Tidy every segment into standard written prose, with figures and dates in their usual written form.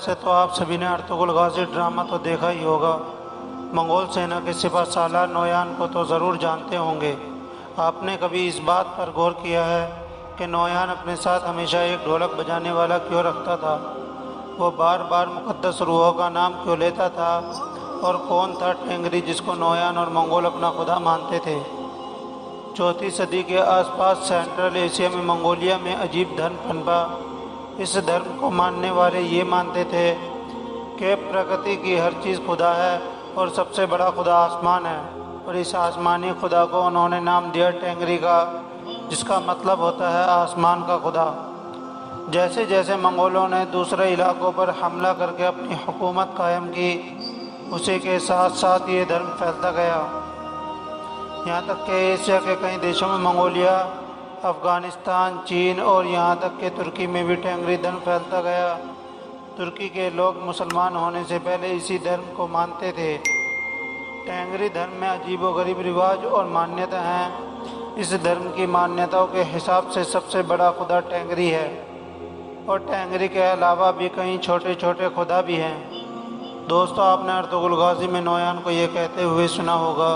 से तो आप सभी ने अर्तुगरुल गाजी ड्रामा तो देखा ही होगा। मंगोल सेना के सिपह सालार नोयान को तो ज़रूर जानते होंगे। आपने कभी इस बात पर गौर किया है कि नोयान अपने साथ हमेशा एक ढोलक बजाने वाला क्यों रखता था? वो बार बार मुक़द्दस रूहों का नाम क्यों लेता था? और कौन था टेंगरी जिसको नोयान और मंगोल अपना खुदा मानते थे? 4वीं सदी के आसपास सेंट्रल एशिया में मंगोलिया में अजीब धर्म पनपा। इस धर्म को मानने वाले ये मानते थे कि प्रकृति की हर चीज़ खुदा है और सबसे बड़ा खुदा आसमान है, और इस आसमानी खुदा को उन्होंने नाम दिया टेंगरी का, जिसका मतलब होता है आसमान का खुदा। जैसे जैसे मंगोलों ने दूसरे इलाकों पर हमला करके अपनी हुकूमत कायम की, उसी के साथ साथ ये धर्म फैलता गया। यहाँ तक कि एशिया के कई देशों में मंगोलिया, अफ़गानिस्तान, चीन और यहाँ तक कि तुर्की में भी टेंगरी धर्म फैलता गया। तुर्की के लोग मुसलमान होने से पहले इसी धर्म को मानते थे। टेंगरी धर्म में अजीबोगरीब रिवाज और मान्यता हैं। इस धर्म की मान्यताओं के हिसाब से सबसे बड़ा खुदा टेंगरी है, और टेंगरी के अलावा भी कई छोटे छोटे खुदा भी हैं। दोस्तों, आपने अर्तुगरुल गाजी में नोयान को ये कहते हुए सुना होगा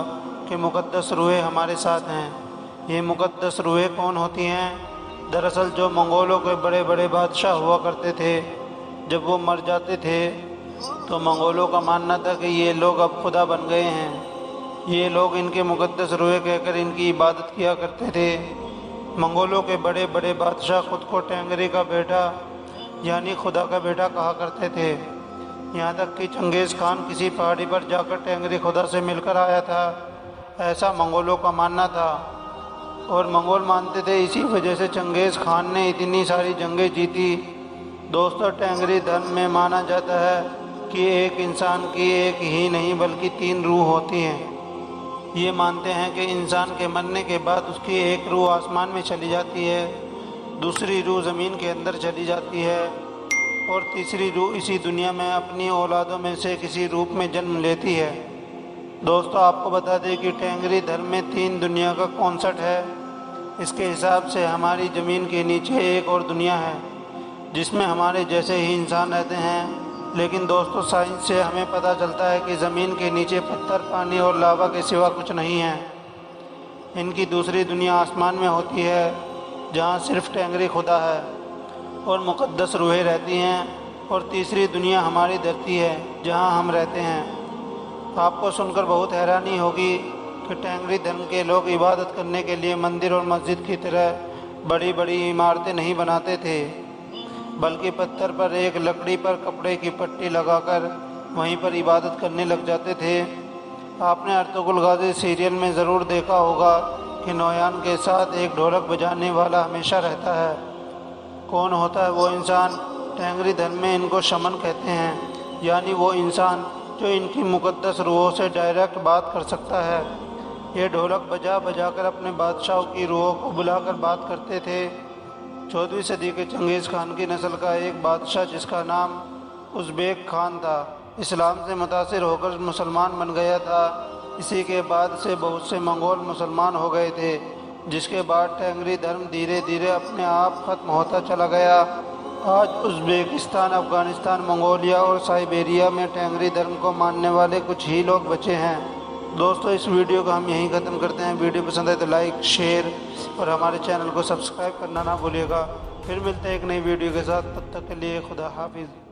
कि मुक़द्दस रूहें हमारे साथ हैं। ये मुक़द्दस रूहें कौन होती हैं? दरअसल जो मंगोलों के बड़े बड़े बादशाह हुआ करते थे, जब वो मर जाते थे तो मंगोलों का मानना था कि ये लोग अब खुदा बन गए हैं। ये लोग इनके मुक़द्दस रूहें कहकर इनकी इबादत किया करते थे। मंगोलों के बड़े बड़े बादशाह ख़ुद को टेंगरी का बेटा यानी खुदा का बेटा कहा करते थे। यहाँ तक कि चंगेज़ खान किसी पहाड़ी पर जाकर टेंगरी खुदा से मिलकर आया था, ऐसा मंगोलों का मानना था। और मंगोल मानते थे इसी वजह से चंगेज़ खान ने इतनी सारी जंगें जीती। दोस्तों, टेंगरी धर्म में माना जाता है कि एक इंसान की एक ही नहीं बल्कि 3 रूह होती हैं। ये मानते हैं कि इंसान के मरने के बाद उसकी एक रूह आसमान में चली जाती है, दूसरी रूह ज़मीन के अंदर चली जाती है, और तीसरी रूह इसी दुनिया में अपनी औलादों में से किसी रूप में जन्म लेती है। दोस्तों, आपको बता दें कि टेंगरी धर्म में 3 दुनिया का कॉन्सेप्ट है। इसके हिसाब से हमारी ज़मीन के नीचे एक और दुनिया है जिसमें हमारे जैसे ही इंसान रहते हैं। लेकिन दोस्तों, साइंस से हमें पता चलता है कि ज़मीन के नीचे पत्थर, पानी और लावा के सिवा कुछ नहीं है। इनकी दूसरी दुनिया आसमान में होती है, जहाँ सिर्फ टेंगरी खुदा है और मुक़द्दस रूहें रहती हैं, और तीसरी दुनिया हमारी धरती है जहाँ हम रहते हैं। आपको सुनकर बहुत हैरानी होगी कि टेंगरी धर्म के लोग इबादत करने के लिए मंदिर और मस्जिद की तरह बड़ी बड़ी इमारतें नहीं बनाते थे, बल्कि पत्थर पर एक लकड़ी पर कपड़े की पट्टी लगाकर वहीं पर इबादत करने लग जाते थे। आपने अर्तुगरुल गाजी सीरियल में ज़रूर देखा होगा कि नोयान के साथ एक ढोलक बजाने वाला हमेशा रहता है। कौन होता है वो इंसान? टेंगरी धर्म में इनको शमन कहते हैं, यानी वो इंसान जो इनकी मुक़द्दस रूहों से डायरेक्ट बात कर सकता है। ये ढोलक बजा बजा कर अपने बादशाहों की रूहों को बुलाकर बात करते थे। 14वीं सदी के चंगेज़ खान की नस्ल का एक बादशाह जिसका नाम उज़्बेक खान था, इस्लाम से मुतासिर होकर मुसलमान बन गया था। इसी के बाद से बहुत से मंगोल मुसलमान हो गए थे, जिसके बाद टेंगरी धर्म धीरे धीरे अपने आप ख़त्म होता चला गया। आज उज़्बेकिस्तान, अफ़गानिस्तान, मंगोलिया और साइबेरिया में टेंगरी धर्म को मानने वाले कुछ ही लोग बचे हैं। दोस्तों, इस वीडियो को हम यहीं ख़त्म करते हैं। वीडियो पसंद आए तो लाइक, शेयर और हमारे चैनल को सब्सक्राइब करना ना भूलिएगा। फिर मिलते हैं एक नई वीडियो के साथ। तब तक के लिए खुदा हाफिज़।